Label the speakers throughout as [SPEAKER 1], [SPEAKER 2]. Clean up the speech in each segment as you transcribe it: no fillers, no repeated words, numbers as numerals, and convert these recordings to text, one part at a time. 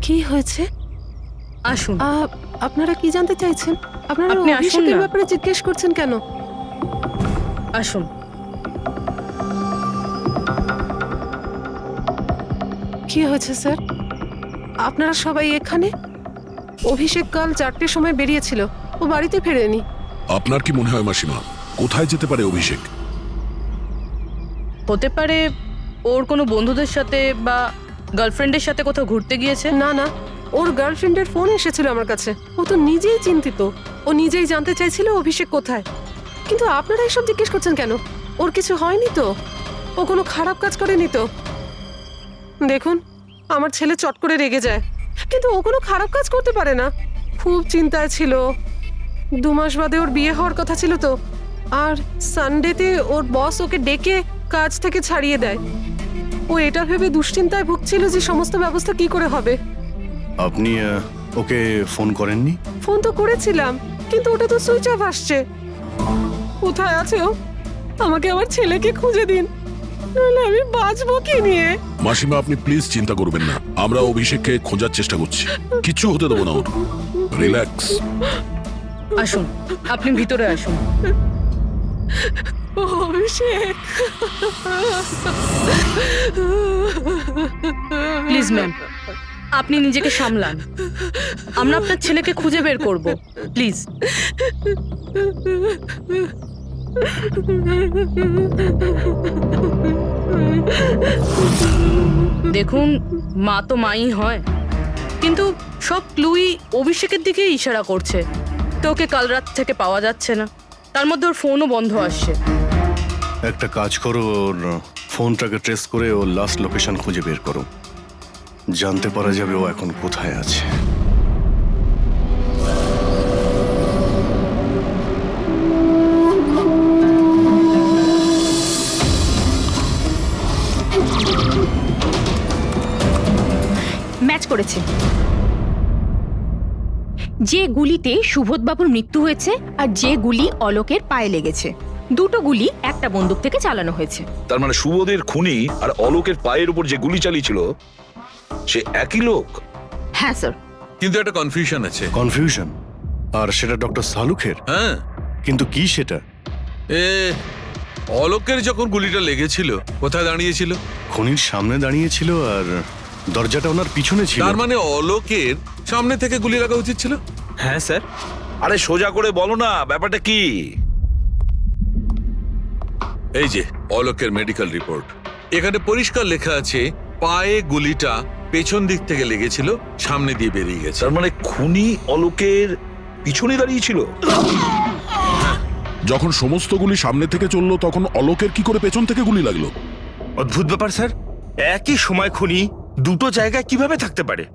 [SPEAKER 1] কি হয়েছে?
[SPEAKER 2] আসুন।
[SPEAKER 1] আপনারা কি জানতে চাইছেন? আপনারা
[SPEAKER 2] আপনি আসুন
[SPEAKER 1] অভিষেকের
[SPEAKER 2] না।
[SPEAKER 1] ব্যাপারে জিজ্ঞেস করছেন কেন?
[SPEAKER 2] আসুন।
[SPEAKER 1] কি হয়েছে স্যার? আপনারা সবাই এখানে? অভিষেক কাল 4টের সময় বেরিয়েছিল, ও বাড়িতে ফেরেনি।
[SPEAKER 3] আপনার কি মনে হয় মাসিমা, কোথায় যেতে পারে অভিষেক?
[SPEAKER 2] হতে পারে ওর কোনো বন্ধুদের সাথে বা গার্লফ্রেন্ডের সাথে কোথাও ঘুরতে গিয়েছে।
[SPEAKER 1] না না, ওর গার্লফ্রেন্ডের ফোন এসেছিল আমার কাছে। ও তো নিজেই চিন্তিত, ও নিজেই জানতে চাইছিল অভিষেক কোথায়। কিন্তু আপনারা এসব জিজ্ঞেস করছেন কেন? ওর কিছু হয়নি তো? ও কোনো খারাপ কাজ করেনি তো? দেখুন, আমার ছেলে চট করে রেগে যায়, কিন্তু ও কোনো খারাপ কাজ করতে পারে না। খুব চিন্তায় ছিল। 2 মাস বাদে ওর বিয়ে হওয়ার কথা ছিল তো। আর সানডেতে ওর বস ওকে ডেকে কাজ থেকে ছাড়িয়ে দেয়। ও এটা ভেবে দুশ্চিন্তায় ভুগছিল যে সমস্ত ব্যবস্থা কি করে হবে।
[SPEAKER 4] আপনি ওকে ফোন করেননি?
[SPEAKER 1] ফোন তো করেছিলাম, কিন্তু ওটা তো সুইচ অফ আসছে। কোথায় আছে ও? আমাকে আমার ছেলেকে খুঁজে দিন, নাহলে আমি বাঁচবো কি নিয়ে?
[SPEAKER 3] মাসিমা, আপনি প্লিজ চিন্তা করবেন না, আমরা অভিষেককে খোঁজার চেষ্টা করছি। কিচ্ছু হতে দেবো না ওর। রিল্যাক্স।
[SPEAKER 2] আসুন, আপনি ভিতরে আসুন।
[SPEAKER 1] অভিষেক,
[SPEAKER 2] প্লিজ ম্যাম, আপনি নিজেকে সামলান। আমরা আপনার ছেলেকে খুঁজে বের করব, প্লিজ। দেখুন, মা তো মাই হয়, কিন্তু সব ক্লুই অভিষেকের দিকে ইশারা করছে। তো ওকে কাল রাত থেকে পাওয়া যাচ্ছে না, তার মধ্যে ওর ফোনও বন্ধ আসছে।
[SPEAKER 4] একটা কাজ করো, ওর ফোনটাকে ট্রেস করে ওর লাস্ট লোকেশন খুঁজে বের করো। জানতে পারা যাবে ও এখন কোথায় আছে।
[SPEAKER 5] ম্যাচ করেছে। যে গুলিতে সুবোধবাবুর মৃত্যু হয়েছে আর যে গুলি অলোকের পায়ে লেগেছে, দুটো গুলি একটা বন্দুক থেকে চালানো হয়েছে।
[SPEAKER 6] তার মানে সুবোধের খুনি আর অলোকের পায়ের উপর যে গুলি চালিয়েছিল সে একই লোক।
[SPEAKER 5] হ্যাঁ স্যার।
[SPEAKER 7] কিন্তু একটা কনফিউশন আছে।
[SPEAKER 4] কনফিউশন? আর সেটা ডক্টর সালুখের?
[SPEAKER 7] হ্যাঁ,
[SPEAKER 4] কিন্তু কি সেটা?
[SPEAKER 7] এ অলোকের যখন গুলিটা লেগেছিল কোথায় দাঁড়িয়েছিল?
[SPEAKER 4] খনির সামনে দাঁড়িয়েছিল আর দরজাটা ওনার পিছনে ছিল।
[SPEAKER 7] তার মানে অলোকের সামনে থেকে গুলি লাগা উচিত ছিল।
[SPEAKER 8] হ্যাঁ স্যার।
[SPEAKER 6] আরে সোজা করে বলো না, ব্যাপারটা কি?
[SPEAKER 7] এই যে অলোকের মেডিকেল রিপোর্ট, এখানে পরিষ্কার লেখা আছে পায়ে গুলিটা পেছন দিক থেকে লেগেছিল, সামনে দিয়ে বেরিয়ে গেছে।
[SPEAKER 6] তার মানে খুনি অলোকের পিছনে দাঁড়িয়েছিল।
[SPEAKER 3] যখন সমস্ত গুলি সামনে থেকে চললো তখন অলোকের কি করে পেছন থেকে গুলি লাগলো?
[SPEAKER 8] অদ্ভুত ব্যাপার স্যার, একই সময় খুনি দুটো জায়গায় কিভাবে থাকতে পারে?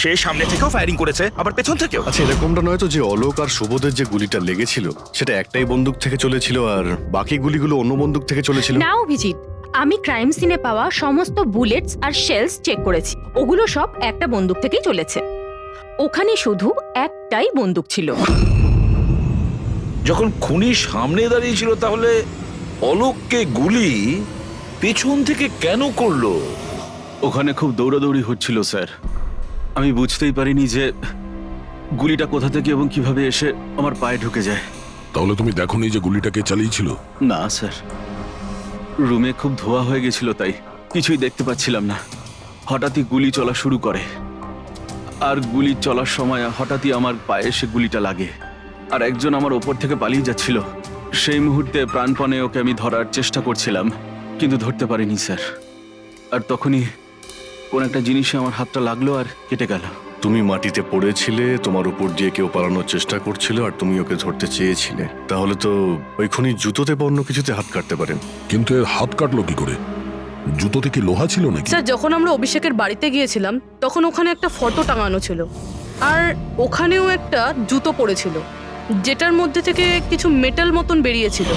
[SPEAKER 8] সে সামনে থেকেও ফায়ারিং করেছে, আবার পেছন থেকেও।
[SPEAKER 4] আচ্ছা, এরকমটা নয় তো যে অলোক আর সুবোধের যে গুলিটা লেগেছিল সেটা একটাই বন্দুক থেকে চলেছিল আর বাকি গুলিগুলো অন্য বন্দুক থেকে চলেছিল?
[SPEAKER 5] না অভিজিৎ, আমি ক্রাইম সিনে পাওয়া সমস্ত বুলেটস আর শেলস চেক করেছি, ওগুলো সব একটা বন্দুক থেকেই চলেছে। ওখানে শুধু একটাই বন্দুক ছিল।
[SPEAKER 6] যখন খুনি সামনে দাঁড়িয়েছিল তাহলে অলোককে গুলি পেছন থেকে কেন করলো?
[SPEAKER 9] ওখানে খুব দৌড়াদৌড়ি হচ্ছিল স্যার, আমি বুঝতেই পারিনি যে গুলিটা কোথা থেকে এবং কিভাবে এসে আমার পায়ে ঢুকে যায়।
[SPEAKER 3] তাহলে তুমি দেখোনি যে গুলিটাকে চালিয়েছিল?
[SPEAKER 9] না স্যার, রুমে খুব ধোয়া হয়ে গেছিল, তাই কিছুই দেখতে পাচ্ছিলাম না। হঠাৎই গুলি চলা শুরু করে, আর গুলি চলার সময় হঠাৎই আমার পায়ে এসে গুলিটা লাগে, আর একজন আমার ওপর থেকে পালিয়ে যাচ্ছিল। সেই মুহূর্তে প্রাণপণে ওকে আমি ধরার চেষ্টা করছিলাম, কিন্তু ধরতে পারিনি স্যার। আর তখনই কোন একটা জিনিসে আমার হাতটা লাগলো আর কেটে গেল।
[SPEAKER 4] তুমি মাটিতে পড়েছিলে, তোমার উপর দিয়ে কেউ পালানোর চেষ্টা করছিল আর তুমি ওকে ধরতে চেয়েছিলে। তাহলে তো ওই খুনি জুতোতে বা অন্য কিছুতে হাত কাটতে পারেন।
[SPEAKER 3] কিন্তু এর হাত কাটলো কি করে? জুতোতে কি লোহা ছিল নাকি?
[SPEAKER 2] স্যার, যখন আমরা অভিষেকের বাড়িতে গিয়েছিলাম তখন ওখানে একটা ফটো টাঙানো ছিল, আর ওখানেও একটা জুতো পড়েছিল যেটার মধ্যে থেকে কিছু মেটাল মতন বেরিয়েছিল।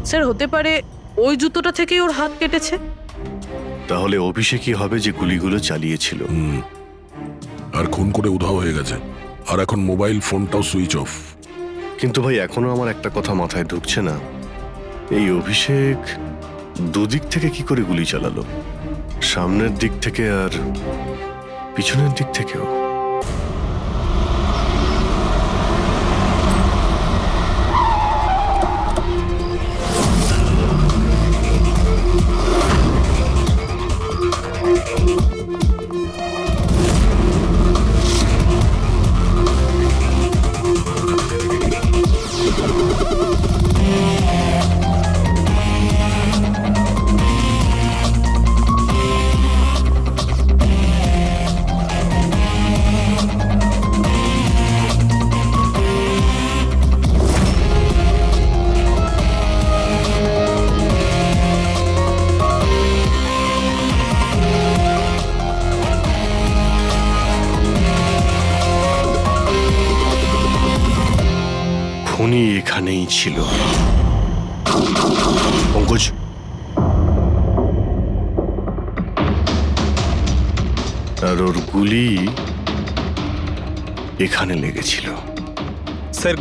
[SPEAKER 2] স্যার, হতে পারে ওই জুতোটা থেকেই ওর হাত কেটেছে।
[SPEAKER 4] তাহলে অভিষেকই হবে যে গুলিগুলো চালিয়েছিল।
[SPEAKER 3] আর খুন করে উধাও হয়ে গেছে, আর এখন মোবাইল ফোনটাও সুইচ অফ।
[SPEAKER 4] কিন্তু ভাই, এখনো আমার একটা কথা মাথায় ঢুকছে না, এই অভিষেক দুদিক থেকে কি করে গুলি চালালো? সামনের দিক থেকে আর পিছনের দিক থেকেও। খুনি এখানেই ছিল। পঙ্কজ, আর ওর গুলি এখানে লেগেছিল।
[SPEAKER 10] স্যার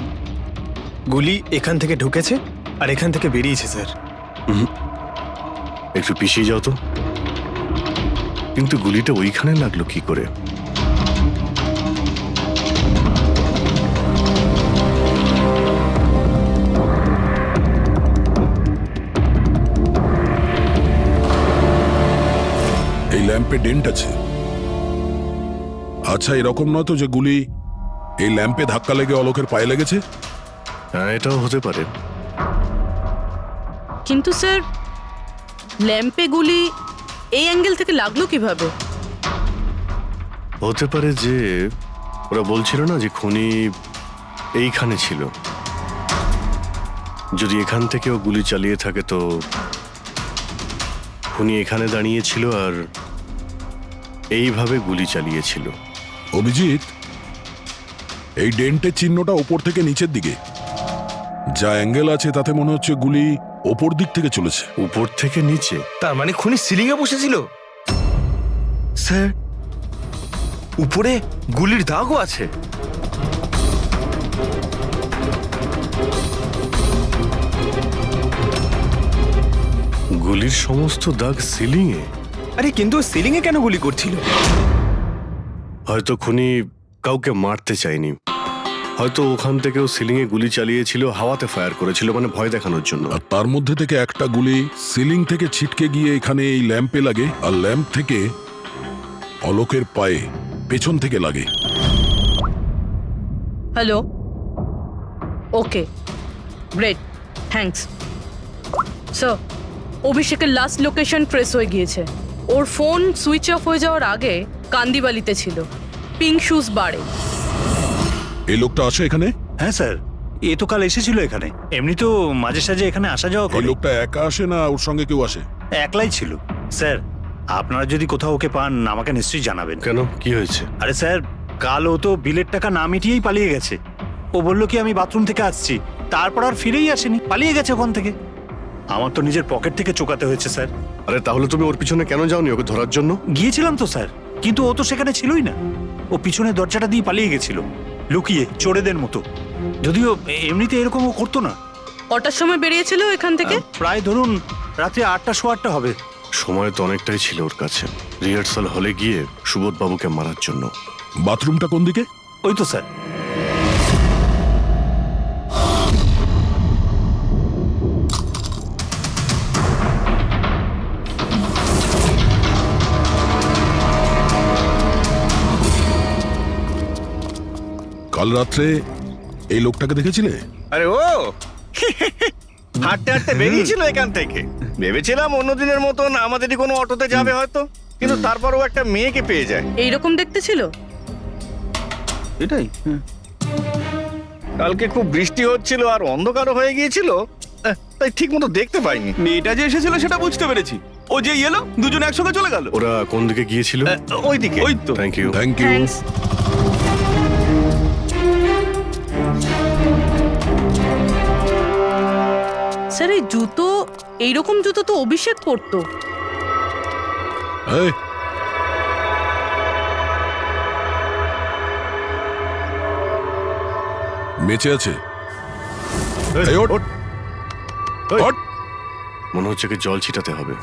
[SPEAKER 10] গুলি এখান থেকে ঢুকেছে আর এখান থেকে বেরিয়েছে স্যার।
[SPEAKER 4] একটু পিছিয়ে যাও তো। কিন্তু গুলিটা ওইখানে লাগলো কি করে?
[SPEAKER 3] এই ল্যাম্পে ডেন্ট আছে। আচ্ছা, এরকম নয় তো যে গুলি এই ল্যাম্পে ধাক্কা লেগে অলোকের পায়ে লেগেছে?
[SPEAKER 4] হ্যাঁ, এটাও হতে পারে।
[SPEAKER 2] কিন্তু স্যার ল্যাম্পে গুলি এই অ্যাঙ্গেল থেকে লাগলো কিভাবে?
[SPEAKER 4] হতে পারে যে ওরা বলছিল না যে খুনি এইখানে ছিল। যদি এখান থেকেও গুলি চালিয়ে থাকে তো খুনি এখানে দাঁড়িয়েছিল আর এইভাবে গুলি চালিয়েছিল।
[SPEAKER 3] অভিজিৎ, এই ডেন্টের চিহ্নটা ওপর থেকে নিচের দিকে। যা অ্যাঙ্গেল আছে তাতে মনে হচ্ছে গুলি ওপর দিক থেকে চলেছে।
[SPEAKER 4] উপর থেকে নিচে?
[SPEAKER 8] তার মানে খুনি সিলিং এ বসেছিল। স্যার, উপরে গুলির দাগও আছে।
[SPEAKER 4] গুলির সমস্ত দাগ সিলিং এ?
[SPEAKER 10] আরে কিন্তু সিলিং এ কেন গুলি করছিল?
[SPEAKER 4] হয়তো খুনি কাউকে মারতে চায়নি। হয়তো ওখান থেকেও সিলিং এ গুলি চালিয়েছিল, হাওয়াতে ফায়ার করেছিল, মানে ভয় দেখানোর জন্য।
[SPEAKER 3] আর তার মধ্যে থেকে একটা গুলি সিলিং থেকে ছিটকে গিয়ে এখানে এই ল্যাম্পে লাগে, আর ল্যাম্প থেকে অলোকের পায়ে পেছন থেকে লাগে।
[SPEAKER 2] হ্যালো, ওকে, গ্রেট, থ্যাঙ্কস। স্যার, অভিষেকের লাস্ট লোকেশন ট্রেস হয়ে গিয়েছে। ওর ফোন সুইচ অফ হয়ে যাওয়ার আগে কান্দিবালিতে ছিল, পিঙ্ক শুজ বারে।
[SPEAKER 3] এই লোকটা আসে এখানে?
[SPEAKER 11] হ্যাঁ স্যার, এ তো কাল এসেছিল এখানে। এমনি তো মাঝে সাঝে এখানে আসা যাওয়া
[SPEAKER 3] এই
[SPEAKER 11] করে।
[SPEAKER 3] লোকটা একা আসে না ওর সঙ্গে কেউ আসে?
[SPEAKER 11] একলাই ছিল। স্যার, আপনারা যদি কোথাও ওকে পান আমাকে নিশ্চয়ই জানাবেন।
[SPEAKER 4] কেন, কি হয়েছে?
[SPEAKER 11] আরে স্যার, কাল ও তো বিলের টাকা না মিটিয়েই পালিয়ে গেছে। ও বললো কি আমি বাথরুম থেকে আসছি, তারপর আর ফিরেই আসেনি, পালিয়ে গেছে ওখান থেকে। আমার তো নিজের পকেট থেকে চোকাতে হয়েছে স্যার।
[SPEAKER 4] আরে তাহলে তুমি ওর পিছনে কেন যাওনি ওকে ধরার জন্য?
[SPEAKER 11] গিয়েছিলাম তো স্যার, কিন্তু ও তো সেখানে ছিলই না। ও পিছনে দরজাটা দিয়ে পালিয়ে গেছিল, লুকিয়ে, চোরেদের মতো। যদিও এমনিতে এরকম ও করতো না।
[SPEAKER 2] কটার সময় বেরিয়েছিল এখান থেকে?
[SPEAKER 11] প্রায় ধরুন রাত্রে 8টা, 8:15 হবে।
[SPEAKER 4] সময় তো অনেকটাই ছিল ওর কাছে রিহার্সাল হলে গিয়ে সুবোধ বাবুকে মারার জন্য।
[SPEAKER 3] বাথরুমটা কোন দিকে?
[SPEAKER 11] ওই তো স্যার।
[SPEAKER 3] কাল রাত্রে এই লোকটাকে দেখেছিলে?
[SPEAKER 8] আরে ও হাঁটতে হাঁটতে বেরিয়েছিল এখান থেকে। ভেবেছিলাম অন্য দিনের মতন আমাদেরই কোনো অটোতে যাবে হয়তো, কিন্তু তারপরও একটা মেয়েকে পেয়ে যায়।
[SPEAKER 2] এইরকম দেখতে ছিল?
[SPEAKER 9] এটাই।
[SPEAKER 8] কালকে খুব বৃষ্টি হচ্ছিল আর অন্ধকারও হয়ে গিয়েছিল, তাই ঠিক মতো দেখতে পাইনি।
[SPEAKER 9] মেয়েটা যে এসেছিল সেটা বুঝতে পেরেছি। ও যে এলো, দুজন একসঙ্গে চলে গেল।
[SPEAKER 4] ওরা কোন দিকে গিয়েছিল?
[SPEAKER 8] ওইদিকে।
[SPEAKER 9] ওই তো।
[SPEAKER 4] Thank you.
[SPEAKER 3] Thank you.
[SPEAKER 2] Thanks. Sir, এই জুতো, এইরকম জুতো তো অভিষেক পরতো।
[SPEAKER 3] এই, বেঁচে আছে? এই, ওঠ, ওঠ।
[SPEAKER 4] মনে হচ্ছে কি জল ছিটাতে হবে।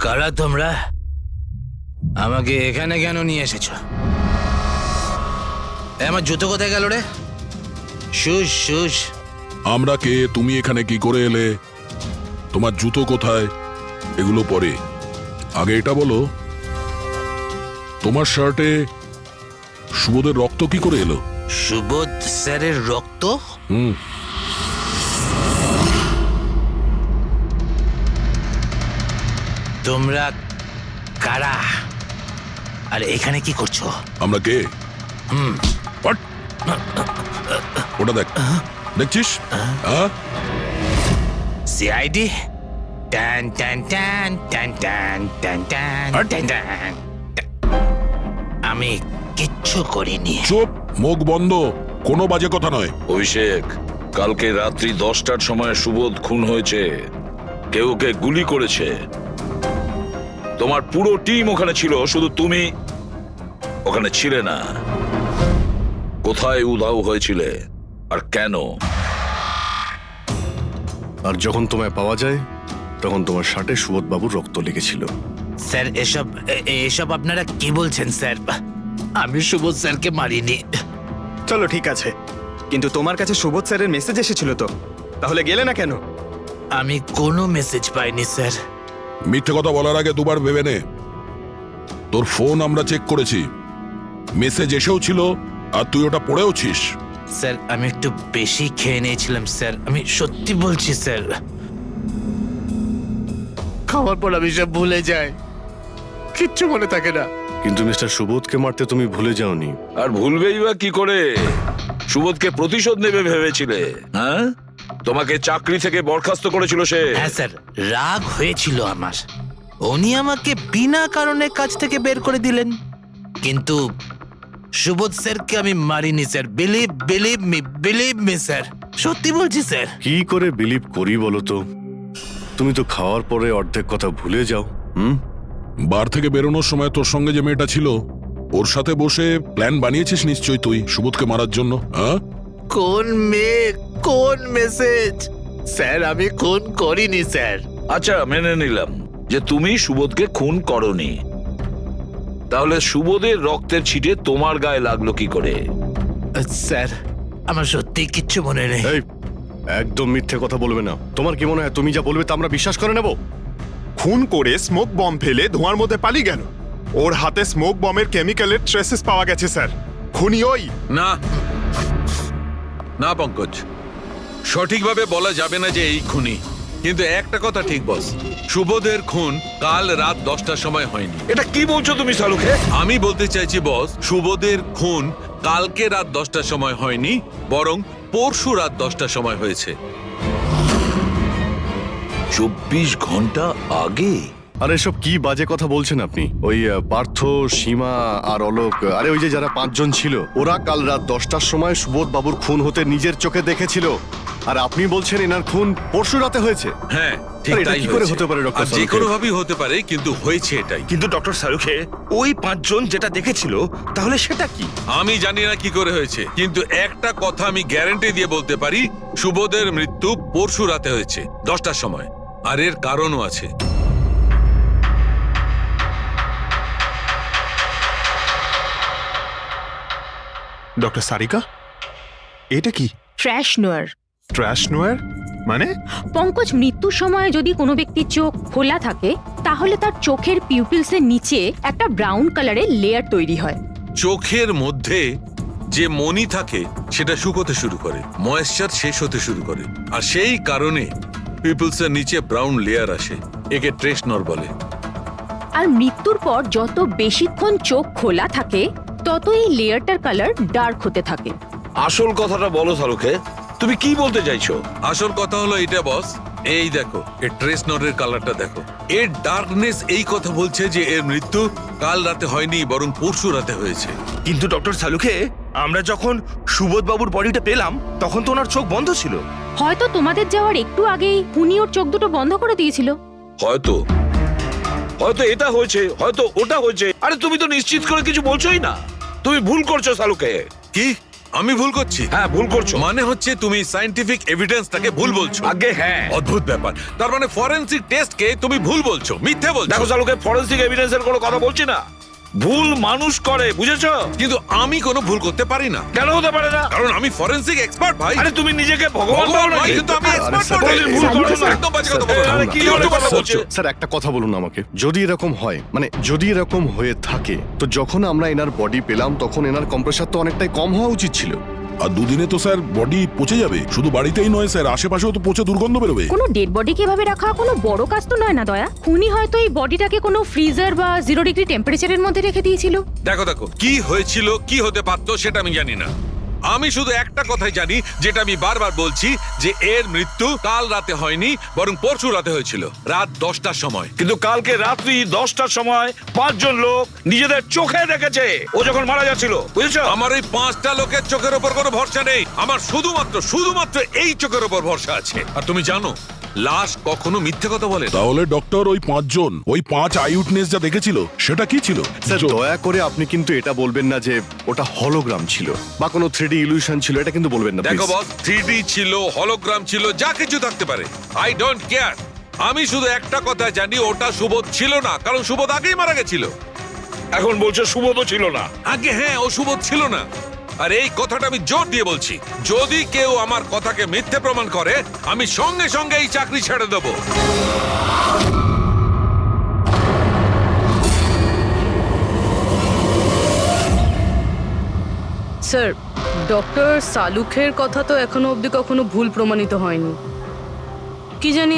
[SPEAKER 12] কারা তোমরা? আমাকে এখানে কেন নিয়ে এসেছো? আমার জুতো কোথায় গেল রে? Shoes shoes.
[SPEAKER 3] আমরা কে, তুমি এখানে কি করে এলে, তোমার জুতো কোথায়, এগুলো পরে। আগে এটা বলো, তোমার শার্টে সুবোধের রক্ত কি করে এলো?
[SPEAKER 12] সুবোধ স্যারের রক্ত?
[SPEAKER 3] হুম।
[SPEAKER 12] তোমরা কারা আর এখানে কি করছো?
[SPEAKER 3] আমরা কে? ওটা দেখ, দেখছিস?
[SPEAKER 12] সিআইডি টান টান টান টান টান টান টান টান টান। আমি কিচ্ছু করিনি।
[SPEAKER 3] চুপ, মুখ বন্ধ, কোনো বাজে কথা নয়।
[SPEAKER 6] অভিষেক, কালকে রাত্রি 10টার সময় সুবোধ খুন হয়েছে। কেউ ওকে গুলি করেছে। তোমার পুরো টিম ওখানে ছিল, শুধু তুমি ওখানে ছিলে না। কোথায় উধাও হয়েছিলে আর কেন?
[SPEAKER 4] আর যখন তোমায় পাওয়া যায় তখন তোমার শার্টে সুবোধ বাবুর রক্ত লেগেছিল।
[SPEAKER 12] স্যার এসব আপনারা কি বলছেন স্যার? আমি সুবোধ স্যারকে মারিনি।
[SPEAKER 10] চলো ঠিক আছে, কিন্তু তোমার কাছে সুবোধ স্যারের মেসেজ এসেছিল তো, তাহলে গেলে না কেন?
[SPEAKER 12] আমি কোনো মেসেজ পাইনি স্যার।
[SPEAKER 3] মিথ্যে কথা বলার আগে দুবার ভেবে নে। তোর ফোন আমরা চেক করেছি, মেসেজ এসেও ছিল আর তুই ওটা পড়েওছিস।
[SPEAKER 12] স্যার আমি একটু বেশি খেয়ে নিয়েছিলাম স্যার, আমি সত্যি বলছি স্যার। খাওয়ার পর আমি সব ভুলে যাই, কিচ্ছু মনে থাকে না।
[SPEAKER 4] কিন্তু মিস্টার সুবোধকে মারতে তুমি ভুলে যাওনি।
[SPEAKER 6] আর ভুলবেই বা কি করে? সুবোধকে প্রতিশোধ নেবে ভেবেছিলে? হ্যাঁ, তোমাকে চাকরি থেকে বরখাস্ত করেছিল সে।
[SPEAKER 12] হ্যাঁ স্যার, রাগ হয়েছিল আমার। উনি আমাকে বিনা কারণে কাজ থেকে বের করে দিলেন, কিন্তু সুবোধ স্যারকে আমি মারিনি স্যার। বিলিভ মি স্যার, সত্যি বলছি স্যার।
[SPEAKER 4] কি করে বিলিভ করি বলো তো? তুমি তো খাওয়ার পরে অর্ধেক কথা ভুলে যাও।
[SPEAKER 3] বার থেকে বেরোনোর সময় তোর সঙ্গে যে মেয়েটা ছিল ওর সাথে বসে প্ল্যান বানিয়েছিস নিশ্চয়ই তুই সুবোধকে মারার জন্য। হ্যাঁ,
[SPEAKER 12] কোন মেয়ে, কোন মেসেজ? স্যার আমি খুন করিনি স্যার।
[SPEAKER 6] আচ্ছা, মেনে নিলাম যে তুমি সুবোধকে খুন করনি। তাহলে সুবোধের রক্তের ছিটে তোমার গায়ে লাগলো কি করে?
[SPEAKER 12] স্যার আমার সত্যি কিচ্ছু মনে নেই।
[SPEAKER 4] এই, একদম মিথ্যে কথা বলবে না। তোমার কি মনে হয় তুমি যা বলবে তা আমরা বিশ্বাস করে নেব?
[SPEAKER 13] খুন করে স্মোক বম ফেলে ধোঁয়ার মধ্যে পালিয়ে গেল। ওর হাতে স্মোক বমের কেমিক্যালের ট্রেসেস পাওয়া গেছে স্যার। খুনি ওই
[SPEAKER 7] না না পঙ্কজ, সঠিকভাবে বলা যাবে না যে এই খুনি, কিন্তু একটা কথা ঠিক বস, সুবোধের খুন কাল রাত 10টার সময় হয়নি।
[SPEAKER 6] এটা কি বলছো তুমি সালুকে?
[SPEAKER 7] আমি বলতে চাইছি বস, সুবোধের খুন কালকে রাত 10টার সময় হয়নি, বরং পরশু রাত 10টার সময় হয়েছে।
[SPEAKER 6] 24 ঘন্টা আগে?
[SPEAKER 4] আরে এসব কি বাজে কথা বলছেন আপনি? ওই পার্থ, সীমা আর অলোক, আরে ওই যে যারা 5 জন ছিল, ওরা কাল রাত 10টার সময় সুবোধ বাবুর খুন হতে নিজের চোখে দেখেছিল। আর আপনি বলছেন এনার খুন পরশু রাতে হয়েছে?
[SPEAKER 7] হ্যাঁ ঠিক
[SPEAKER 4] আরে এটা
[SPEAKER 7] তাই
[SPEAKER 4] কি করে
[SPEAKER 7] হয়েছে।
[SPEAKER 4] হতে পারে ডক্টর
[SPEAKER 7] আর যে
[SPEAKER 4] সালুকে?
[SPEAKER 7] কোনো ভাবেই হতে পারে, কিন্তু হয়েছে এটাই।
[SPEAKER 8] কিন্তু ডক্টর সারুখে, ওই 5 জন যেটা দেখেছিল তাহলে সেটা কি?
[SPEAKER 7] আমি জানি না কি করে হয়েছে, কিন্তু একটা কথা আমি গ্যারান্টি দিয়ে বলতে পারি, সুবোধের মৃত্যু পরশু রাতে হয়েছে 10টার সময়। আর এর কারণও আছে।
[SPEAKER 13] ডক্টর সারিকা, এটা কি?
[SPEAKER 5] ট্র্যাশ নোয়ার।
[SPEAKER 13] ট্র্যাশ নোয়ার মানে?
[SPEAKER 5] পঙ্কজ, মৃত্যুর সময় যদি কোনো ব্যক্তির চোখ খোলা থাকে তাহলে তার চোখের পিউপিলসের নিচে একটা ব্রাউন কালারের লেয়ার তৈরি হয়।
[SPEAKER 7] চোখের মধ্যে যে মনি থাকে সেটা শুকোতে শুরু করে, ময়েশ্চার শেষ হতে শুরু করে, আর সেই কারণে পিপলসের নিচে ব্রাউন লেয়ার আসে। একে ট্রেশনর বলে।
[SPEAKER 5] আর মৃত্যুর পর যত বেশিক্ষণ চোখ খোলা থাকে তত এই লেয়ারটার কালার ডার্ক হতে থাকে।
[SPEAKER 6] আসল কথাটা বলো সালুকে, তুমি কি বলতে চাইছো?
[SPEAKER 7] আসল কথা হলো এটা বস, এই দেখো এর ট্রেশনরের কালারটা দেখো। এর ডার্কনেস এই কথা বলছে যে এর মৃত্যু কাল রাতে হয়নি, বরং পরশু রাতে হয়েছে।
[SPEAKER 8] কিন্তু ডক্টর সালুকে, আমরা যখন সুবোধ বাবুর বডিটা পেলাম তখন তো ওনার চোখ বন্ধ ছিল।
[SPEAKER 5] হয়তো তোমাদের যাওয়ার একটু আগেই খুনি ওর চোখ দুটো বন্ধ করে দিয়েছিল।
[SPEAKER 6] হয়তো হয়তো এটা হয়েছে, হয়তো ওটা হয়েছে। আরে তুমি তো নিশ্চিত করে কিছু বলছোই না। তুমি ভুল করছো সালুকে।
[SPEAKER 7] কি আমি ভুল করছি?
[SPEAKER 6] হ্যাঁ ভুল করছো।
[SPEAKER 7] মানে হচ্ছে তুমি সায়েন্টিফিক এভিডেন্সটাকে ভুল বলছো।
[SPEAKER 6] আগে হ্যাঁ,
[SPEAKER 7] অদ্ভুত ব্যাপার। তার মানে ফরেনসিক টেস্টকে তুমি ভুল বলছো, মিথ্যে বলছো।
[SPEAKER 6] দেখো সালুকে, ফরেনসিক এভিডেন্সের কোনো কথা বলছি না। ভুল মানুষ করে, বুঝেছো?
[SPEAKER 7] কিন্তু আমি কোনো ভুল করতে পারি না।
[SPEAKER 6] কেন হতে পারে না?
[SPEAKER 7] কারণ আমি ফরেনসিক এক্সপার্ট ভাই।
[SPEAKER 6] আরে তুমি নিজেকে ভগবান
[SPEAKER 7] ভগবান
[SPEAKER 6] ভাবো
[SPEAKER 7] নয়,
[SPEAKER 6] নাকি?
[SPEAKER 7] কিন্তু আমি
[SPEAKER 4] আরে
[SPEAKER 7] এক্সপার্ট
[SPEAKER 4] স্যার,
[SPEAKER 7] নই।
[SPEAKER 6] ভুল করো না।
[SPEAKER 7] একদম বাজে কথা বলো না।
[SPEAKER 6] আরে কি
[SPEAKER 7] কি
[SPEAKER 6] কথা
[SPEAKER 7] বলছো?
[SPEAKER 6] বলছো?
[SPEAKER 4] স্যার একটা কথা বলুন আমাকে, যদি এরকম হয়, মানে যদি এরকম হয়ে থাকে, তো যখন আমরা এনার বডি পেলাম তখন এনার কম্প্রেসার তো অনেকটাই কম হওয়া উচিত ছিল।
[SPEAKER 3] আর দুদিনে তো স্যার বডি পচে যাবে। শুধু বাড়িতেই নয় স্যার, আশেপাশেও তো পচে দুর্গন্ধ বেরোবে।
[SPEAKER 5] কোনো ডেড বডিকে এভাবে রাখা কোনো বড় কাজ তো নয় না দয়া। খুনি হয়তো এই বডিটাকে কোনো ফ্রিজার বা 0 ডিগ্রি টেম্পারেচারের মধ্যে রেখে দিয়েছিল।
[SPEAKER 7] দেখো দেখো, কি হয়েছিল, কি হতে পারতো সেটা আমি জানি না, আমি শুধু একটা কথাই জানি, যেটা আমি বারবার বলছি, যে এর মৃত্যু কাল রাতে হয়নি, বরং পরশু রাতে হয়েছিল, রাত 10টার সময়।
[SPEAKER 6] কিন্তু কালকে রাত্রি 10টার সময় 5 জন লোক নিজেদের চোখে দেখেছে ও যখন মারা যাচ্ছিল, বুঝেছো?
[SPEAKER 7] আমার এই 5টা লোকের চোখের ওপর কোনো ভরসা নেই। আমার শুধুমাত্র এই চোখের ওপর ভরসা আছে। আর তুমি জানো, লাশ কখনো মিথ্যে কথা বলে না।
[SPEAKER 3] তাহলে ডক্টর ওই 5 জন, ওই 5 আই উইটনেস যা দেখেছিল সেটা কি ছিল?
[SPEAKER 4] স্যার দয়া করে আপনি কিন্তু এটা বলবেন না যে ওটা হলোগ্রাম ছিল বা কোনো 3D ইলিউশন ছিল, এটা কিন্তু বলবেন না
[SPEAKER 7] দেখো
[SPEAKER 4] please।
[SPEAKER 7] বস, 3D ছিল, হলোগ্রাম ছিল, যা কিছু থাকতে পারে, আই ডোন্ট কেয়ার। আমি শুধু একটা কথা জানি, ওটা সুবোধ ছিল না, কারণ সুবোধ আগেই মারা গেছিল।
[SPEAKER 6] এখন বলছে সুবোধও ছিল না।
[SPEAKER 7] আগে হ্যাঁ, ও সুবোধ ছিল না। আর এই কথাটা আমি জোর দিয়ে বলছি, যদি কেউ আমার কথাকে মিথ্যে প্রমাণ করে, আমি সঙ্গে সঙ্গে এই চাকরি ছেড়ে দেবো।
[SPEAKER 2] স্যার, ডক্টর সালুখের কথা তো এখনো অবধি কখনো ভুল প্রমাণিত হয়নি। কি জানি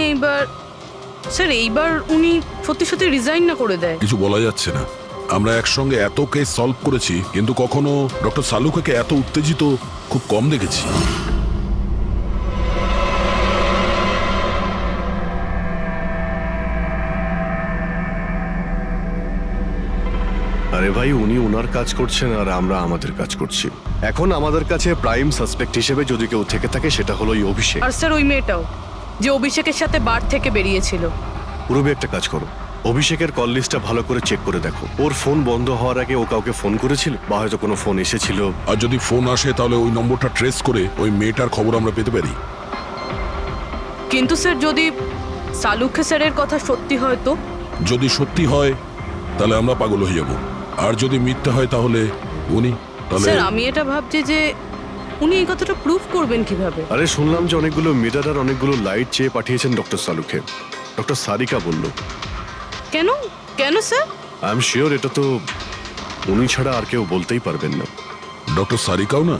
[SPEAKER 2] এইবার উনি সত্যি সত্যি রিজাইন না করে দেয়।
[SPEAKER 3] কিছু বলা যাচ্ছে না। আমরা একসঙ্গে এত কেস সলভ করেছি, কিন্তু কখনো ডক্টর সালুকে এত উত্তেজিত খুব কম দেখেছি।
[SPEAKER 4] আরে ভাই, উনি ওনার কাজ করছেন আর আমরা আমাদের কাজ করছি। এখন আমাদের কাছে প্রাইম সাসপেক্ট হিসেবে যদি কেউ থেকে থাকে, সেটা হলো এই অভিষেক।
[SPEAKER 2] আর স্যার ওই মেয়েটাও, যে অভিষেকের সাথে বার থেকে বেরিয়েছিল।
[SPEAKER 4] পুরবি একটা কাজ করো, অভিষেকের কল লিস্টটা ভালো করে চেক করে দেখো। ওর ফোন বন্ধ হওয়ার আগে ও কাউকে ফোন করেছিল বা হয়তো কোনো ফোন এসেছিল।
[SPEAKER 3] আর যদি ফোন আসে, তাহলে ওই নম্বরটা ট্রেস করে ওই মেয়েটার খবর আমরা পেতে পারি।
[SPEAKER 2] কিন্তু স্যার, যদি সালুখে স্যারের কথা সত্যি হয় তো?
[SPEAKER 3] যদি সত্যি হয় তাহলে আমরা পাগল হয়ে যাব, আর যদি মিথ্যা হয় তাহলে উনি, তাহলে
[SPEAKER 2] স্যার আমি এটা ভাবছি যে উনি এই কথাটা প্রুফ করবেন কিভাবে?
[SPEAKER 4] আরে শুনলাম যে অনেকগুলো মিটার আর অনেকগুলো লাইট চেয়ে পাঠিয়েছেন ডক্টর সালুকে। ডক্টর সারিকা বলল।
[SPEAKER 2] কেন কেন স্যার?
[SPEAKER 4] আই এম শিওর এটা তো উনি ছাড়া আর কেউ বলতেই পারবেন না।
[SPEAKER 3] ডক্টর সারিকাও না?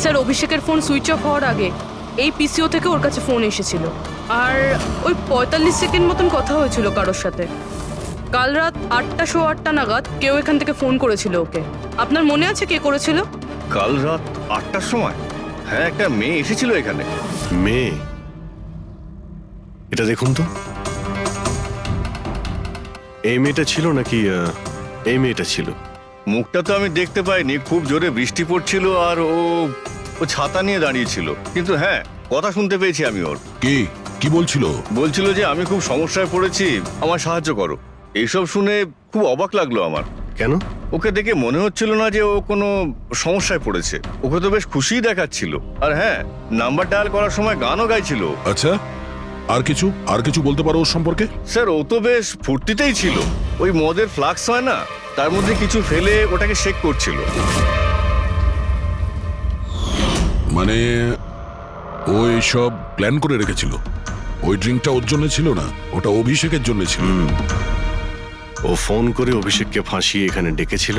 [SPEAKER 2] স্যার অভিষেকের ফোন সুইচ অফ হওয়ার আগে এই পিসিও থেকে ওর কাছে ফোন এসেছিল, আর ওই 45 সেকেন্ড মতন কথা হয়েছিল কারোর সাথে। কাল রাত 8:08 নাগাদ কেউ এখান থেকে ফোন করেছিল ওকে। আপনার মনে আছে কে করেছিল?
[SPEAKER 8] কাল রাত 8টার সময় হ্যাঁ, একটা মেয়ে এসেছিল এখানে।
[SPEAKER 4] মেয়ে? এটা দেখুন তো, এই মেয়েটা ছিল নাকি এই মেয়েটা ছিল?
[SPEAKER 8] মুখটা তো আমি দেখতে পাইনি, খুব জোরে বৃষ্টি পড়ছিল আর ও ছাতা নিয়ে দাঁড়িয়েছিল। কিন্তু হ্যাঁ, কথা শুনতে পেয়েছি আমি ওর।
[SPEAKER 3] কি বলছিল?
[SPEAKER 8] বলছিল যে আমি খুব সমস্যায় পড়েছি, আমার সাহায্য করো। এইসব শুনে খুব অবাক লাগলো আমার।
[SPEAKER 4] কেন?
[SPEAKER 8] ওকে দেখে মনে হচ্ছিল না যে ও কোনো সমস্যায় পড়েছে। ওকে তো বেশ খুশিই দেখাচ্ছিল। আর হ্যাঁ, নাম্বার ডায়াল করার সময় গানও গাইছিল।
[SPEAKER 3] আচ্ছা, আর কিছু বলতে পারো ওর সম্পর্কে?
[SPEAKER 8] স্যার ও তো বেশ ফুর্তিতেই ছিল। ওই মদের ফ্লাক্স হয় না, তার মধ্যে কিছু ফেলে ওটাকে শেক করছিল।
[SPEAKER 3] মানে ও সব প্ল্যান করে রেখেছিল? ওই ড্রিঙ্কটা ওর জন্য ছিল না, ওটা অভিষেকের জন্য ছিল।
[SPEAKER 4] ও ফোন করে অভিষেককে ফাঁসিয়ে এখানে ডেকেছিল,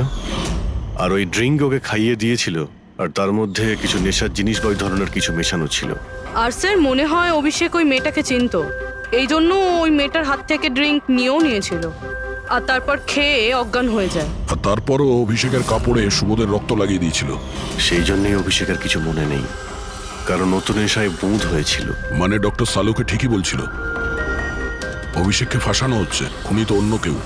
[SPEAKER 4] আর ওই ড্রিঙ্ক ওকে খাইয়ে দিয়েছিল, আর তার মধ্যে কিছু নেশার জিনিস বা ওই ধরনের কিছু মেশানো ছিল।
[SPEAKER 2] আর স্যার মনে হয় অভিষেক ওই মেয়েটাকে চিনতো, এই জন্য ওই মেয়েটার হাত থেকে ড্রিঙ্ক নিয়েও নিয়েছিল, আর তারপর খেয়ে অজ্ঞান হয়ে যায়।
[SPEAKER 3] আর তারপরও অভিষেকের কাপড়ে সুবোধের রক্ত লাগিয়ে দিয়েছিল।
[SPEAKER 4] সেই জন্যই অভিষেকের কিছু মনে নেই, কারণ নতুন নেশায় বুঁদ হয়েছিল।
[SPEAKER 3] মানে ডক্টর সালুকে ঠিকই বলছিল, অভিষেককে ফাঁসানো হচ্ছে, খুনি তো অন্য কেউ।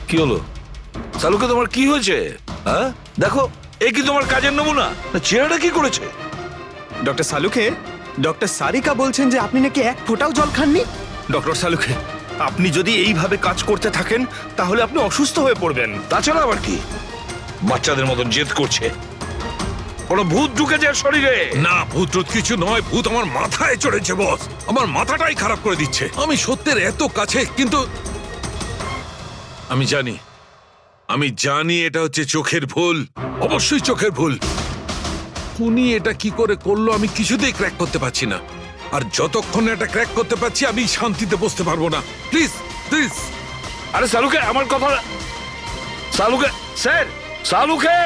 [SPEAKER 6] কি হলো সালুকে, তোমার কি হয়েছে? হ্যাঁ দেখো, এ কি তোমার কাজের নমুনা? না, চেহারাটা কি করেছে?
[SPEAKER 10] ডক্টর সালুকে, ডক্টর সারিকা বলছেন যে আপনি নাকি এক ফোঁটাও জল খাননি।
[SPEAKER 8] ডক্টর সালুকে, আপনি যদি এইভাবে কাজ করতে থাকেন তাহলে আপনি অসুস্থ হয়ে পড়বেন।
[SPEAKER 6] তাছাড়া আবার কি বাচ্চাদের মতন জেদ করছে? কোনো ভূত ঢুকেছে এর শরীরে?
[SPEAKER 7] না, ভূত টুত কিছু নয়, ভূত আমার মাথায় চড়েছে বস। আমার মাথাটাই খারাপ করে দিচ্ছে। আমি সত্যের এত কাছে, কিন্তু আমি জানি এটা হচ্ছে চোখের ভুল, অবশ্যই চোখের ভুল। উনি এটা কি করে করলো আমি কিছুতেই ক্র্যাক করতে পারছি না। আর যতক্ষণ না এটা ক্র্যাক করতে পারছি আমি শান্তিতে বসতে পারবো না। Please please.
[SPEAKER 6] আরে সালুকে, আমার কথা। সালুকে স্যার, সালুকে।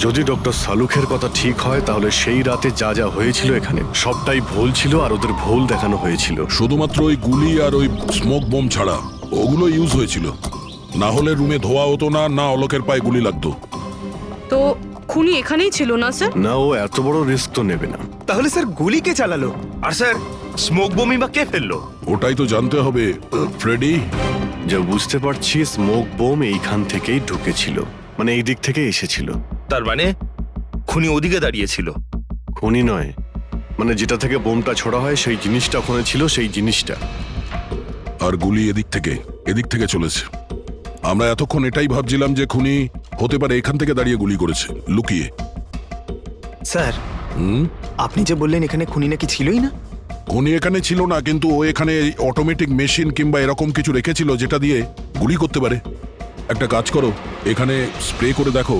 [SPEAKER 4] যদি ডক্টর সালুখের কথা ঠিক হয় তাহলে সেই রাতে যা যা হয়েছিল এখানে সবটাই ভুল ছিল, আর ওদের ভুল দেখানো হয়েছিল।
[SPEAKER 3] শুধুমাত্র ওই গুলি আর ওই স্মোক বোম ছাড়া ওগুলো ইউজ হয়েছিল। না হলে রুমে ধোয়া হতো না, না অলোকের পায়ে গুলি লাগতো।
[SPEAKER 2] তো খুনি এখানেই ছিল না স্যার?
[SPEAKER 4] না, ও এত বড় রিস্ক তো নেবে না।
[SPEAKER 10] তাহলে স্যার গুলি কে চালালো?
[SPEAKER 8] আর স্যার, স্মোক বোমই বা কে ফেললো?
[SPEAKER 3] ওটাই তো জানতে হবে ফ্রেডি।
[SPEAKER 4] যা বুঝতে পারছি স্মোক বোম এইখান থেকেই ঢুকেছিল, মানে এই দিক থেকে এসেছিল।
[SPEAKER 8] তার মানে খুনি ওদিকে দাঁড়িয়েছিল?
[SPEAKER 4] খুনি নয়, মানে যেটা থেকে বোমটা ছোড়া হয় সেই জিনিসটা ওখানে ছিল, সেই জিনিসটা।
[SPEAKER 3] আর গুলি এদিক থেকে চলেছে। আমরা এতক্ষণ এটাই ভাবছিলাম যে খুনি হতে পারে এখান থেকে দাঁড়িয়ে গুলি করেছে লুকিয়ে।
[SPEAKER 10] স্যার, আপনি যে বললেন এখানে খুনি নাকি ছিলই না।
[SPEAKER 3] খুনি এখানে ছিল না, কিন্তু ও এখানে অটোমেটিক মেশিন কিংবা এরকম কিছু রেখেছিল যেটা দিয়ে গুলি করতে পারে। একটা কাজ করো, এখানে স্প্রে করে দেখো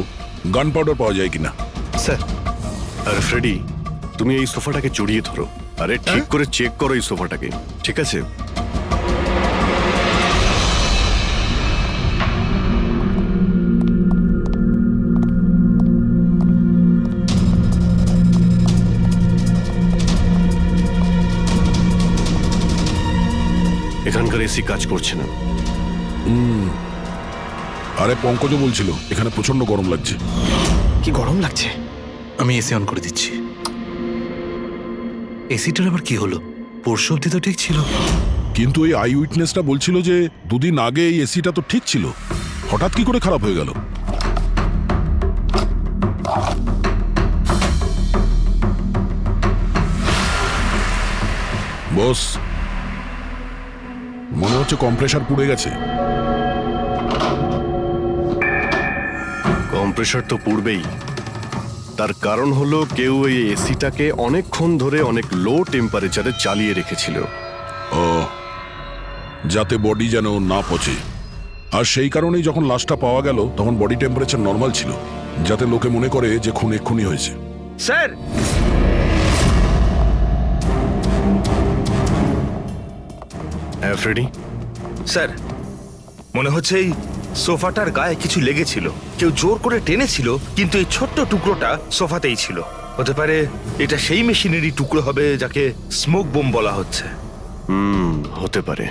[SPEAKER 3] গান পাউডার পাওয়া যায় কিনা।
[SPEAKER 10] স্যার,
[SPEAKER 4] আর ফ্রেডি, তুমি এই সোফাটাকে জড়িয়ে ধরো, আরে ঠিক করে চেক করো এই সোফাটাকে, ঠিক আছে? এখানকার এসি কাজ করছে না।
[SPEAKER 3] আরে পঙ্কজ বলছিল এখানে প্রচন্ড গরম লাগছে।
[SPEAKER 10] কি গরম লাগছে?
[SPEAKER 12] আমি এসি অন করে দিচ্ছি। এসিটার আবার কি হলো? পরশু অব্দি তো ঠিক ছিল।
[SPEAKER 3] কিন্তু এই আই উইটনেসটা বলছিল যে দুদিন আগে এই এসিটা তো ঠিক ছিল, হঠাৎ কি করে খারাপ হয়ে গেল? বস, মনে হচ্ছে কম্প্রেসার পুড়ে গেছে।
[SPEAKER 4] কম্প্রেসার তো পুড়বেই, তার কারণ হলো কেউ এই এসিটাকে অনেকক্ষণ ধরে অনেক লো টেম্পারেচারে চালিয়ে রেখেছিল।
[SPEAKER 3] ও, যাতে বডি যেন না পচে। আর সেই কারণেই যখন লাশটা পাওয়া গেল তখন বডি টেম্পারেচার নর্মাল ছিল, যাতে লোকে মনে করে যে খুন এক্ষুনি হয়েছে।
[SPEAKER 8] স্যার,
[SPEAKER 4] হ্যাঁ ফ্রেডি।
[SPEAKER 8] স্যার, মনে হচ্ছে এই সোফাটার গায়ে কিছু লেগেছিল, কেউ জোর করে টেনেছিল, কিন্তু এই ছোট্ট টুকরোটা সোফাতেই ছিল। হতে পারে এটা সেই মেশিনেরই টুকরো হবে যাকে স্মোক বোম বলা হচ্ছে।
[SPEAKER 4] হতে পারে।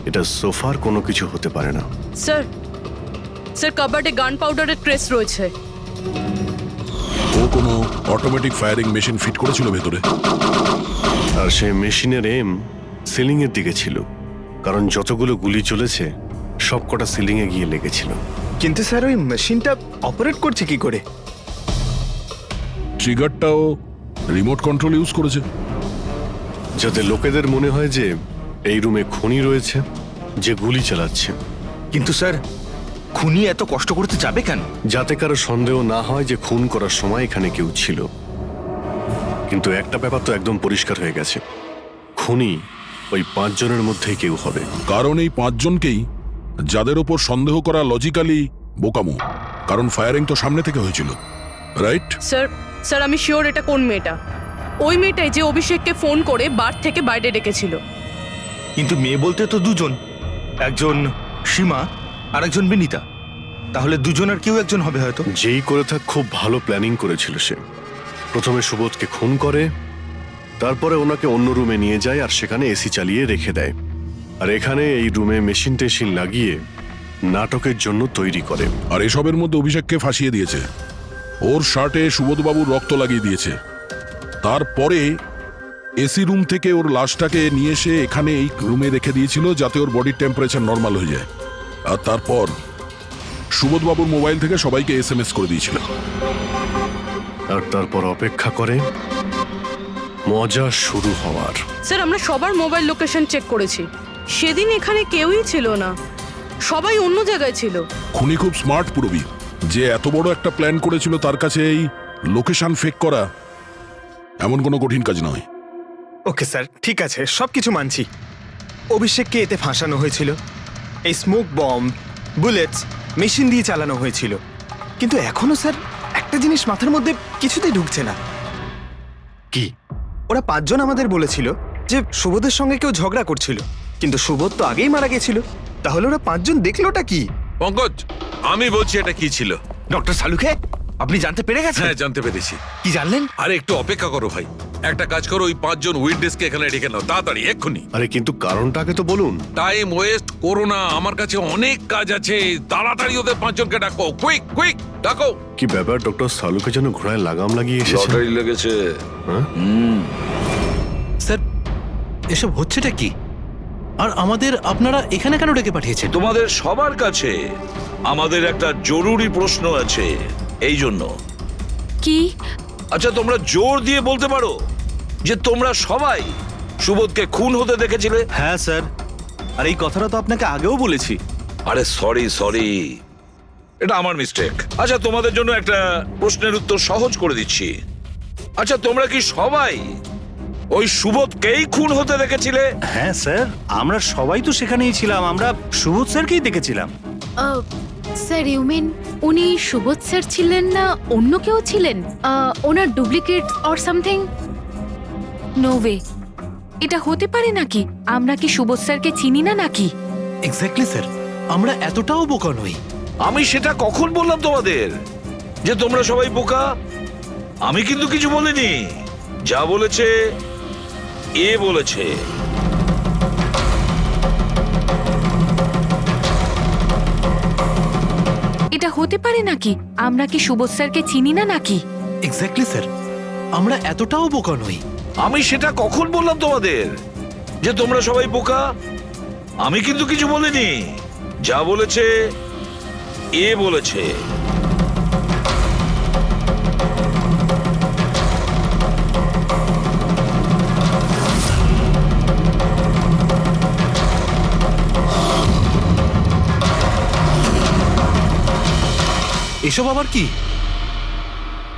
[SPEAKER 4] এটা সোফার কোনো কিছু হতে পারে না।
[SPEAKER 2] স্যার, কাবার্ডে গান পাউডারের ট্রেস রয়েছে।
[SPEAKER 3] ও কোনো অটোমেটিক ফায়ারিং মেশিন ফিট করেছিল ভেতরে।
[SPEAKER 4] আর সেই মেশিনের এম সিলিং এর দিকে ছিল, কারণ যতগুলো গুলি চলেছে সবকটা সিলিং এ গিয়ে লেগেছিল।
[SPEAKER 10] কিন্তু স্যার ওই মেশিনটা অপারেট করছে কি করে?
[SPEAKER 3] ট্রিগারটাও রিমোট কন্ট্রোল ইউজ করেছে,
[SPEAKER 4] যাতে লোকেদের মনে হয় যে এই রুমে খুনি রয়েছে যে গুলি চালাচ্ছে।
[SPEAKER 8] কিন্তু স্যার, খুনি এত কষ্ট করতে যাবে কেন?
[SPEAKER 4] যাতে কারো সন্দেহ না হয় যে খুন করার সময় এখানে কেউ ছিল। কিন্তু একটা ব্যাপার তো একদম পরিষ্কার হয়ে গেছে, খুনি ওই 5 জনের মধ্যেই কেউ হবে।
[SPEAKER 3] কারণ এই 5 জনকেই যাদের ওপর সন্দেহ করা লজিক্যালি বোকামো, কারণ ফায়ারিং তো সামনে থেকে হয়েছিল, রাইট?
[SPEAKER 2] স্যার, আমি শিওর এটা কোন মেয়েটা। ওই মেয়েটাই যে অভিষেককে ফোন করে বার থেকে বাইরে ডেকেছিল।
[SPEAKER 8] কিন্তু মেয়ে বলতে তো দুজন, একজন সীমা আর একজন বিনীতা। তাহলে দুজনের কেউ একজন হবে হয়তো।
[SPEAKER 4] যেই করে থাক খুব ভালো প্ল্যানিং করেছিল সে। প্রথমে সুবোধকে খুন করে, তারপরে ওনাকে অন্য রুমে নিয়ে যায় আর সেখানে এসি চালিয়ে রেখে দেয়। আর এখানে এই রুমে মেশিন টেশিন লাগিয়ে নাটকের জন্য তৈরি করে।
[SPEAKER 3] আর এসবের মধ্যে অভিষেককে ফাঁসিয়ে দিয়েছে, ওর শার্টে সুবোধবাবুর রক্ত লাগিয়ে দিয়েছে। তারপরে এসি রুম থেকে ওর লাশটাকে নিয়ে এসে এখানে এই রুমে রেখে দিয়েছিল যাতে ওর বডির টেম্পারেচার নর্মাল হয়ে যায়। আর তারপর সুবোধবাবুর মোবাইল থেকে সবাইকে এসএমএস করে দিয়েছিল।
[SPEAKER 4] আর তারপর অপেক্ষা করে মজা শুরু হওয়ার।
[SPEAKER 2] স্যার আমরা সবার মোবাইল লোকেশন চেক করেছি, সেদিন এখানে কেউই ছিল না, সবাই অন্য জায়গায় ছিল।
[SPEAKER 3] খুনি খুব স্মার্ট পুরবি, যে এত বড় একটা প্ল্যান করেছিল তার কাছে এই লোকেশন ফেক করা এমন কোনো কঠিন কাজ নয়।
[SPEAKER 10] ওকে স্যার, ঠিক আছে, সবকিছু মানছি। অভিষেককে এতে ফাঁসানো হয়েছিল, এই স্মোক বম্ব, বুলেটস মেশিন দিয়ে চালানো হয়েছিল। কিন্তু এখনো স্যার একটা জিনিস মাথার মধ্যে কিছুতেই ঢুকছে না।
[SPEAKER 4] কি?
[SPEAKER 10] ওরা 5 জন আমাদের বলেছিল যে সুবোধের সঙ্গে কেউ ঝগড়া করছিল, কিন্তু সুবোধ তো আগেই মারা গেছিল। তাহলে ওরা 5 জন দেখলোটা কি?
[SPEAKER 7] পঙ্কজ, আমি বলছি এটা কি ছিল।
[SPEAKER 8] ডক্টর সালুখে, আপনি জানতে পেরে গেছেন?
[SPEAKER 7] হ্যাঁ, জানতে পেরেছি।
[SPEAKER 8] কি জানলেন?
[SPEAKER 7] আরে একটু অপেক্ষা করো ভাই, একটা কাজ করো, ওই 5 জন উইটনেসকে এখানে ডেকে নাও তাড়াতাড়ি, এক্ষুনি।
[SPEAKER 4] আরে কিন্তু কারণটাকে তো বলুন।
[SPEAKER 7] টাইম ওয়েস্ট করো না, আমার কাছে অনেক কাজ আছে। তাড়াতাড়ি ওদের 5 জনকে ডাকো, কুইক কুইক ডাকো।
[SPEAKER 4] কি ব্যাপার, ডক্টর সালুকে যেন ঘোড়ায় লাগাম লাগিয়ে এসেছে।
[SPEAKER 6] লটারি লেগেছে।
[SPEAKER 12] স্যার, এসব হচ্ছেটা কি? আর আমাদের আপনারা এখানে কেন ডেকে পাঠিয়েছেন?
[SPEAKER 6] তোমাদের সবার কাছে আমাদের একটা জরুরি প্রশ্ন আছে, এই জন্য।
[SPEAKER 5] কি?
[SPEAKER 6] আচ্ছা, তোমরা জোর দিয়ে বলতে পারো যে তোমরা সবাই সুবোধকে খুন হতে দেখেছিলে?
[SPEAKER 9] হ্যাঁ স্যার, আর এই কথাটা তো আপনাকে আগেও বলেছি।
[SPEAKER 6] আরে সরি, এটা আমার মিস্টেক। আচ্ছা, তোমাদের জন্য একটা প্রশ্নের উত্তর সহজ করে দিচ্ছি। আচ্ছা, তোমরা কি সবাই ওই সুবোধকেই খুন হতে দেখেছিলে?
[SPEAKER 11] হ্যাঁ স্যার, আমরা সবাই তো সেখানেই ছিলাম, আমরা সুবোধ স্যারকেই দেখেছিলাম।
[SPEAKER 5] স্যার, ইউ মিন উনি সুবোধ স্যার ছিলেন না, অন্য কেউ ছিলেন? ওনার duplicate or something? No way, এটা হতে পারে নাকি? আমরা কি সুবোধ স্যারকে চিনি না নাকি?
[SPEAKER 12] এক্স্যাক্টলি স্যার, আমরা এতটাও বোকা নই।
[SPEAKER 6] আমি সেটা কখন বললাম তোমাদের যে তোমরা সবাই বোকা? আমি কিন্তু কিছু বলিনি, যা বলেছে এ বলেছে।
[SPEAKER 5] এটা হতে পারে নাকি? আমরা কি সুবোধ স্যারকে চিনি না নাকি?
[SPEAKER 12] এক্স্যাক্টলি স্যার, আমরা এতটাও বোকা নই।
[SPEAKER 6] আমি সেটা কখন বললাম তোমাদের যে তোমরা সবাই বোকা? আমি কিন্তু কিছু বলিনি, যা বলেছে এ বলেছে।
[SPEAKER 12] এসব আবার কি?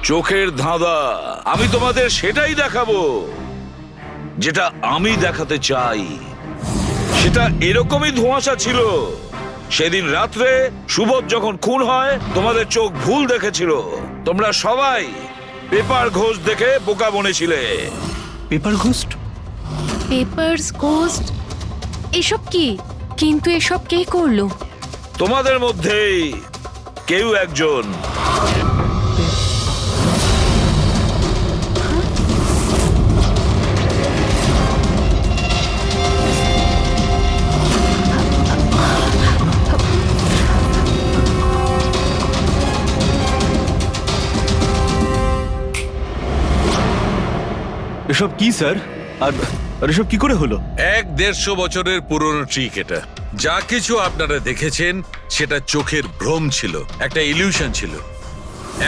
[SPEAKER 6] চোখের ধাঁধা। আমি তোমাদের সেটাই দেখাবো যেটা আমি দেখাতে চাই। সেটা এরকমই ধোঁয়াশা ছিল। সেদিন রাত্রে সুবোধ যখন খুন হয়, তোমাদের চোখ ভুল দেখেছিল। তোমরা সবাই পেপার ঘোষ দেখে বোকা বনেছিলে।
[SPEAKER 10] Paper ghost?
[SPEAKER 5] Papers ghost? এসব কি? কিন্তু এসব কে করলো?
[SPEAKER 6] তোমাদের মধ্যেই কেউ একজন।
[SPEAKER 9] এসব কি স্যার? আর এসব কি করে হলো?
[SPEAKER 7] 150 বছরের পুরনো ট্রিক এটা। যা কিছু আপনারা দেখেছেন সেটা চোখের ভ্রম ছিল, একটা ইলিউশন ছিল।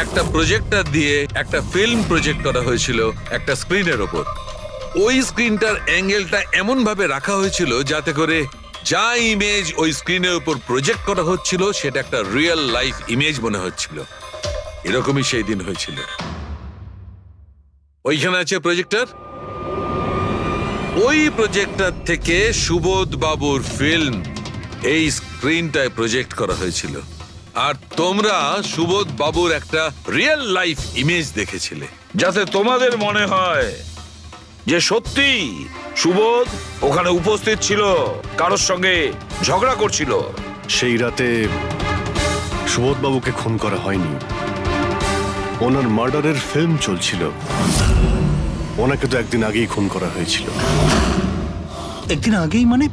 [SPEAKER 7] একটা প্রজেক্টর দিয়ে একটা ফিল্ম প্রজেক্ট করা হয়েছিল একটা স্ক্রিনের ওপর। ওই স্ক্রিনটার অ্যাঙ্গেলটা এমন ভাবে রাখা হয়েছিল যাতে করে যা ইমেজ ওই স্ক্রিনের উপর প্রজেক্ট করা হচ্ছিল সেটা একটা রিয়েল লাইফ ইমেজ মনে হচ্ছিল। এরকমই সেই দিন হয়েছিল। ওইখানে আছে প্রজেক্টর। ওই প্রজেক্টর থেকে সুবোধ বাবুর ফিল্ম এই স্ক্রিনটায় প্রজেক্ট করা হয়েছিল, আর তোমরা সুবোধ বাবুর একটা রিয়েল লাইফ ইমেজ দেখেছিলে।
[SPEAKER 6] যাতে তোমাদের মনে হয় যে সত্যি সুবোধ ওখানে উপস্থিত ছিল, কারোর সঙ্গে ঝগড়া করছিল।
[SPEAKER 4] সেই রাতে সুবোধবাবুকে খুন করা হয়নি, ওনার মার্ডারের ফিল্ম চলছিল। ওনাকে তো একদিন আগেই খুন করা হয়েছিল।
[SPEAKER 11] একদিন আগেই মানে?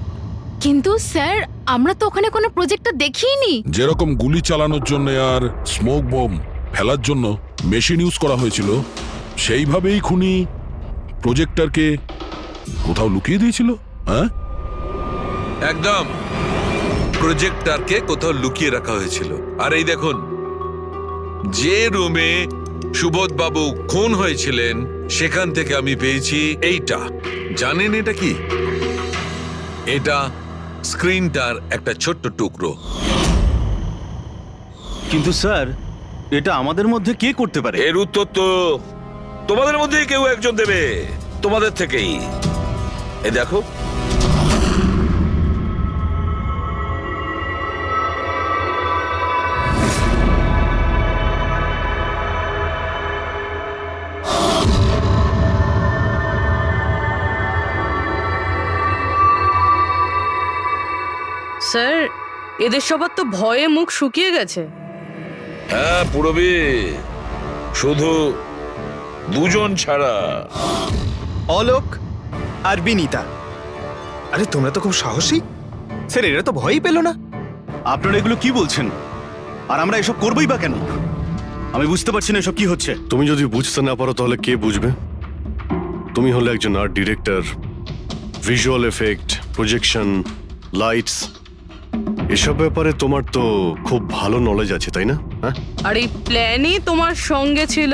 [SPEAKER 5] কিন্তু স্যার, আমরা তো ওখানে কোনো প্রজেক্টর দেখিনি।
[SPEAKER 3] যেরকম গুলি চালানোর জন্য আর স্মোক বম ফেলার জন্য মেশিন ইউজ করা হয়েছিল, সেইভাবেই খুনি প্রজেক্টরকে কোথাও লুকিয়ে দিয়েছিল? হ্যাঁ,
[SPEAKER 7] একদম প্রজেক্টরকে কোথাও লুকিয়ে রাখা হয়েছিল। আর এই দেখুন, যে রুমে সুবোধ বাবু খুন হয়েছিলেন সেখান থেকে আমি পেয়েছি এইটা। জানেন এটা কি? এটা স্ক্রিনটার একটা ছোট্ট টুকরো।
[SPEAKER 9] কিন্তু স্যার, এটা আমাদের মধ্যে কে করতে পারে?
[SPEAKER 6] এর উত্তর তো তোমাদের মধ্যেই কেউ একজন দেবে, তোমাদের থেকেই। এই দেখো,
[SPEAKER 2] স্যার, এদের সবার তো ভয়ে মুখ শুকিয়ে গেছে।
[SPEAKER 6] হ্যাঁ পুরবী, শুধু দুজন ছাড়া।
[SPEAKER 10] অলোক আর বিনীতা। আরে তোমরা তো খুব সাহসী। স্যার এরা তো ভয়ই পেল না।
[SPEAKER 9] আপনারা এগুলো কি বলছেন? আর আমরা এসব করবোই বা কেন? আমি বুঝতে পারছি না এসব কি হচ্ছে।
[SPEAKER 4] তুমি যদি বুঝতে না পারো তাহলে কে বুঝবে? তুমি হলে একজন art director, visual effect, projection, lights, এসব ব্যাপারে তোমার তো খুব ভালো নলেজ আছে, তাই না? হ্যাঁ,
[SPEAKER 2] আর এই প্ল্যানই তোমার সঙ্গে ছিল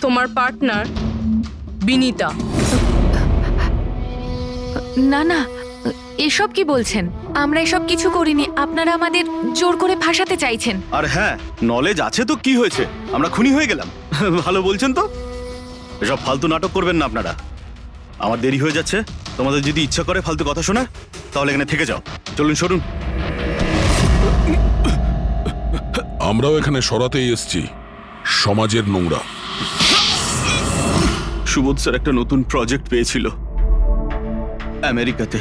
[SPEAKER 2] তোমার পার্টনার বিনীতা।
[SPEAKER 5] না না, এসব কি বলছেন? আমরা এসব কিছু করিনি। আপনারা আমাদের জোর করে ফাঁসাতে চাইছেন।
[SPEAKER 9] আর হ্যাঁ, নলেজ আছে তো কি হয়েছে? আমরা খুনি হয়ে গেলাম। ভালো বলছেন তো। এসব ফালতু নাটক করবেন না আপনারা। আমার দেরি হয়ে যাচ্ছে। তোমাদের যদি ইচ্ছা করে ফালতু কথা শোনার, তাহলে এখানে থেকে যাও। চলুন, সরুন।
[SPEAKER 3] আমরাও এখানে সরাতেই এসছি সমাজের নোংরা।
[SPEAKER 9] সুবোধ স্যার একটা নতুন প্রজেক্ট পেয়েছিল আমেরিকাতে।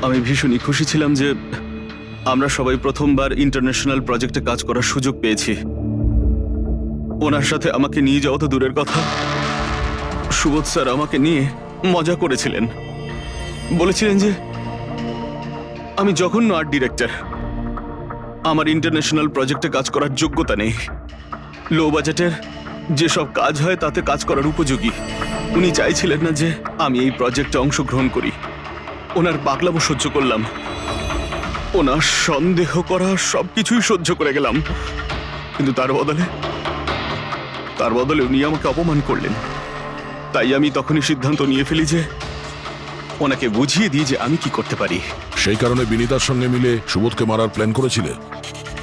[SPEAKER 9] আমি ভীষণই খুশি ছিলাম যে আমরা সবাই প্রথমবার ইন্টারন্যাশনাল প্রজেক্টে কাজ করার সুযোগ পেয়েছি। ওনার সাথে আমাকে নিয়ে যাওয়া তো দূরের কথা, সুবোধ স্যার আমাকে নিয়ে মজা করেছিলেন। বলেছিলেন যে আমি জঘন্য আর্ট ডিরেক্টর, আমার ইন্টারন্যাশনাল প্রজেক্টে কাজ করার যোগ্যতা নেই, লো বাজেটের যেসব কাজ হয় তাতে কাজ করার উপযোগী। উনি চাইছিলেন না যে আমি এই প্রজেক্টে অংশগ্রহণ করি। ওনার পাগলামো সহ্য করলাম, ওনার সন্দেহ করা সবকিছুই সহ্য করে গেলাম। কিন্তু তার বদলে উনি আমাকে অপমান করলেন। তাই আমি তখনই সিদ্ধান্ত নিয়ে ফেলি যে ওনাকে বুঝিয়ে দিই যে আমি কি করতে পারি।
[SPEAKER 3] সেই কারণে বিনীতার সঙ্গে মিলে সুবোধকে মারার প্ল্যান করেছিলে?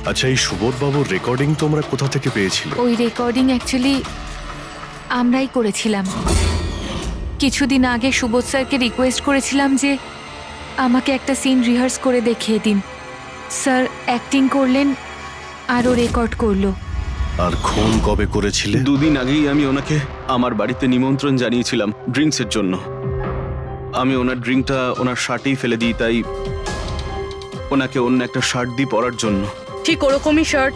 [SPEAKER 4] আচ্ছা, এই সুবোধ বাবুর রেকর্ডিং তোমরা কোথা থেকে পেয়েছিলে?
[SPEAKER 5] ওই রেকর্ডিং অ্যাকচুয়ালি আমরাই করেছিলাম। কিছুদিন আগে সুবোধ স্যারকে রিকোয়েস্ট করেছিলাম যে আমাকে একটা সিন রিহার্স করে দেখিয়ে দিন। স্যার অ্যাক্টিং করলেন আর ও রেকর্ড করলো।
[SPEAKER 4] আর খুন কবে করেছিলে?
[SPEAKER 9] 2 দিন আগেই আমি ওনাকে আমার বাড়িতে নিমন্ত্রণ জানিয়েছিলাম ড্রিঙ্কসের জন্য। আমি ওনার ড্রিঙ্কটা ওনার শার্টেই ফেলে দিই, তাই ওনাকে অন্য একটা শার্ট দিয়ে পরার জন্য।
[SPEAKER 2] ঠিক ওরকমই শার্ট,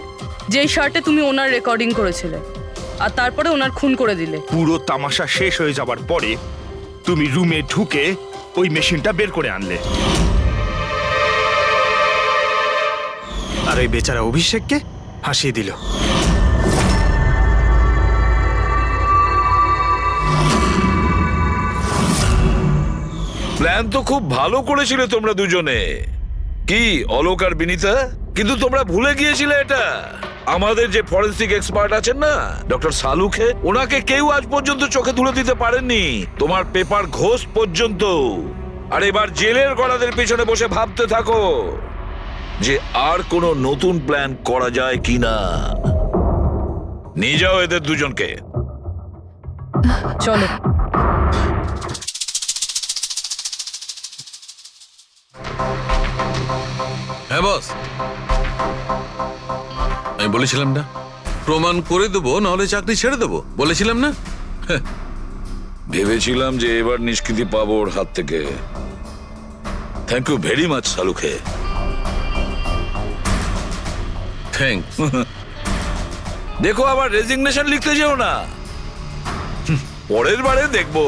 [SPEAKER 2] যেই শার্টে তুমি ওনার রেকর্ডিং করেছিলে, আর তারপরে ওনার খুন করে দিলে।
[SPEAKER 8] পুরো তামাশা শেষ হয়ে যাবার পরে তুমি রুমে ঢুকে ওই মেশিনটা বের করে আনলে।
[SPEAKER 10] আর ওই বেচারা অভিষেককে ফাঁসিয়ে দিল।
[SPEAKER 6] প্ল্যান তো খুব ভালো করেছিলে তোমরা দুজনে, কি অলোক আর বিনীতা? কিন্তু তোমরা ভুলে গিয়েছিলে এটা। আমাদের যে ফরেন্সিক এক্সপার্ট আছেন না, ডক্টর সালুখে, ওনাকে কেউ আজ পর্যন্ত চোখে তুলে দিতে পারেননি, তোমার পেপার ঘোষ পর্যন্ত। আর এবার জেলের গড়াদের পেছনে বসে ভাবতে থাকো যে আর কোনো নতুন প্ল্যান করা যায় কিনা। নিয়ে যাও এদের দুজনকে।
[SPEAKER 2] চলো।
[SPEAKER 7] হ্যাঁ বস, আমি বলেছিলাম না প্রমাণ করে দেবো, নাহলে চাকরি ছেড়ে দেবো, বলেছিলাম না?
[SPEAKER 6] ভেবেছিলাম যে এবার নিষ্কৃতি পাবো ওর হাত থেকে। থ্যাংক ইউ ভেরি মাচ সালুখে।
[SPEAKER 7] থ্যাঙ্কস।
[SPEAKER 6] দেখো আবার রেজিগনেশন লিখতে যেও না, পরের বারে দেখবো।